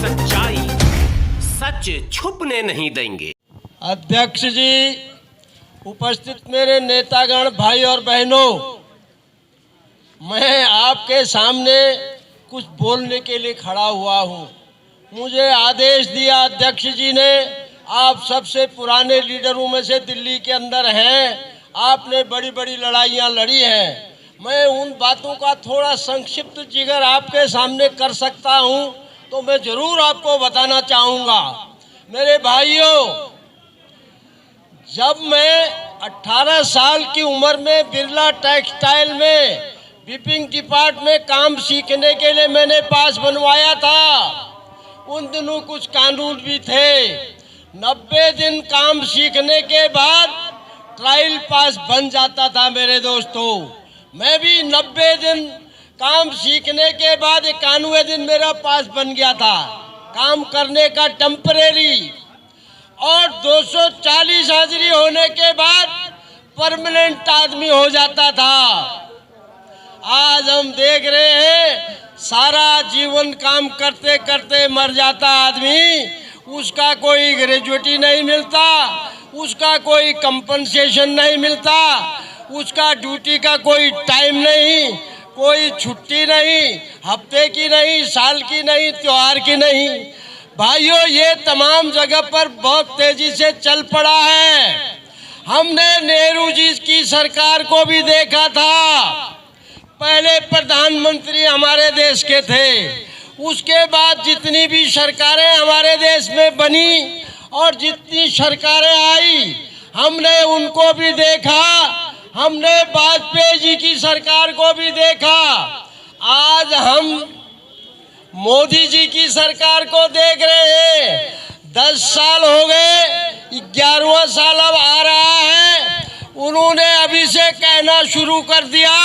सच्चाई सच छुपने नहीं देंगे। अध्यक्ष जी, उपस्थित मेरे नेतागण, भाई और बहनों, मैं आपके सामने कुछ बोलने के लिए खड़ा हुआ हूँ। मुझे आदेश दिया अध्यक्ष जी ने, आप सबसे पुराने लीडरों में से दिल्ली के अंदर हैं, आपने बड़ी बड़ी लड़ाइयाँ लड़ी हैं। मैं उन बातों का थोड़ा संक्षिप्त जिक्र आपके सामने कर सकता हूँ तो मैं ज़रूर आपको बताना चाहूँगा। मेरे भाइयों, जब मैं 18 साल की उम्र में बिरला टेक्सटाइल में विपिंग डिपार्टमेंट में काम सीखने के लिए मैंने पास बनवाया था, उन दिनों कुछ कानून भी थे। 90 दिन काम सीखने के बाद ट्रायल पास बन जाता था। मेरे दोस्तों, मैं भी 90 दिन काम सीखने के बाद 91 दिन मेरा पास बन गया था काम करने का टेम्परेरी, और 240 हाजिरी होने के बाद परमानेंट आदमी हो जाता था। आज हम देख रहे हैं सारा जीवन काम करते करते मर जाता आदमी, उसका कोई ग्रेजुएटी नहीं मिलता, उसका कोई कंपनसेशन नहीं मिलता, उसका ड्यूटी का कोई टाइम नहीं, कोई छुट्टी नहीं, हफ्ते की नहीं, साल की नहीं, त्योहार की नहीं। भाइयों, ये तमाम जगह पर बहुत तेजी से चल पड़ा है। हमने नेहरू जी की सरकार को भी देखा था, पहले प्रधानमंत्री हमारे देश के थे, उसके बाद जितनी भी सरकारें हमारे देश में बनी और जितनी सरकारें आई, हमने उनको भी देखा, हमने वाजपेयी जी की सरकार को भी देखा। आज हम मोदी जी की सरकार को देख रहे हैं। 10 साल हो गए, 11वां साल अब आ रहा है। उन्होंने अभी से कहना शुरू कर दिया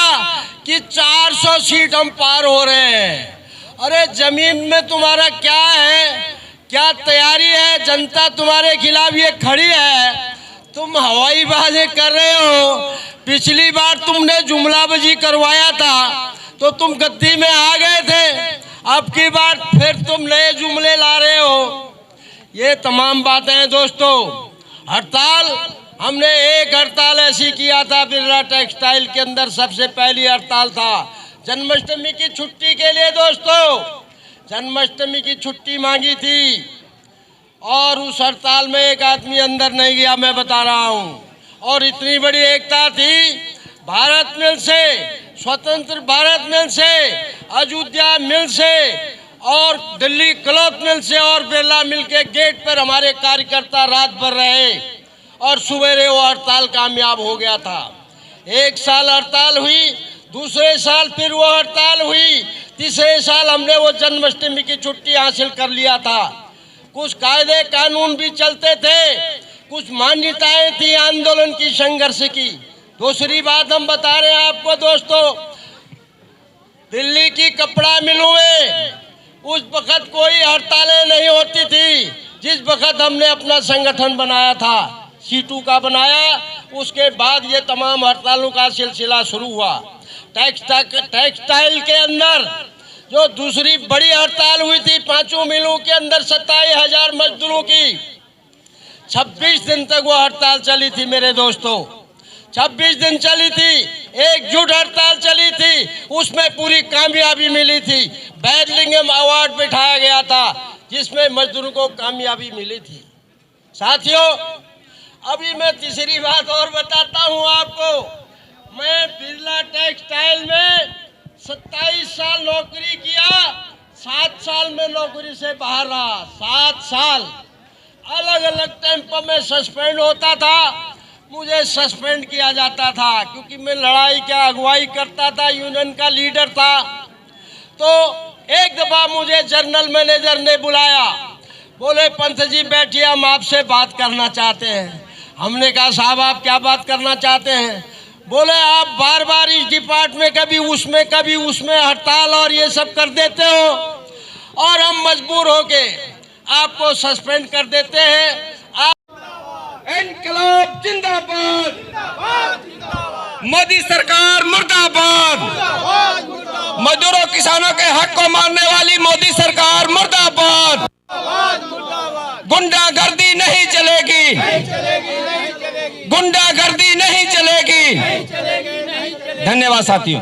कि 400 सीट हम पार हो रहे हैं। अरे जमीन में तुम्हारा क्या है, क्या तैयारी है? जनता तुम्हारे खिलाफ ये खड़ी है, तुम हवाईबाजी कर रहे हो। पिछली बार तुमने जुमलाबाजी करवाया था तो तुम गद्दी में आ गए थे, अब की बार फिर तुम नए जुमले ला रहे हो। ये तमाम बातें हैं दोस्तों। हड़ताल, हमने एक हड़ताल ऐसी किया था बिरला टेक्सटाइल के अंदर, सबसे पहली हड़ताल था जन्माष्टमी की छुट्टी के लिए। दोस्तों, जन्माष्टमी की छुट्टी मांगी थी और उस हड़ताल में एक आदमी अंदर नहीं गया, मैं बता रहा हूँ। और इतनी बड़ी एकता थी, भारत मिल से, स्वतंत्र भारत मिल से, अयोध्या मिल से और दिल्ली क्लॉथ मिल से और बिरला मिल के गेट पर हमारे कार्यकर्ता रात भर रहे और सवेरे वो हड़ताल कामयाब हो गया था। 1 साल हड़ताल हुई, दूसरे साल फिर वो हड़ताल हुई, तीसरे साल हमने वो जन्माष्टमी की छुट्टी हासिल कर लिया था। कुछ कायदे कानून भी चलते थे, कुछ मान्यताएं थी आंदोलन की, संघर्ष की। दूसरी बात हम बता रहे हैं आपको दोस्तों, दिल्ली की कपड़ा मिलों में उस वक्त कोई हड़तालें नहीं होती थी जिस वक्त हमने अपना संगठन बनाया था, सीटू का बनाया। उसके बाद ये तमाम हड़तालों का सिलसिला शुरू हुआ। टेक्सटाइल के अंदर जो दूसरी बड़ी हड़ताल हुई थी 5 मिलों के अंदर 27,000 मजदूरों की, 26 दिन तक वो हड़ताल चली थी मेरे दोस्तों। 26 दिन चली थी, एकजुट हड़ताल चली थी, उसमें पूरी कामयाबी मिली थी। बैडलिंगम अवार्ड बिठाया गया था जिसमें मजदूरों को कामयाबी मिली थी। साथियों, अभी मैं तीसरी बात और बताता हूँ आपको। मैं बिरला टेक्सटाइल में 27 साल नौकरी किया, 7 साल में नौकरी से बाहर रहा। 7 साल अलग अलग टाइम पर मैं सस्पेंड होता था, मुझे सस्पेंड किया जाता था क्योंकि मैं लड़ाई का अगुवाई करता था, यूनियन का लीडर था। तो एक दफा मुझे जनरल मैनेजर ने बुलाया, बोले पंत जी बैठिए, हम आपसे बात करना चाहते हैं। हमने कहा साहब आप क्या बात करना चाहते हैं? बोले आप बार बार इस डिपार्टमेंट कभी उसमें हड़ताल और ये सब कर देते हो और हम मजबूर होके आपको सस्पेंड कर देते हैं। इनकलाब जिंदाबाद, मोदी सरकार मुर्दाबाद, मजदूरों किसानों के हक को मानने वाली मोदी सरकार मुर्दाबाद। गुंडागर्दी नहीं चलेगी। धन्यवाद साथियों।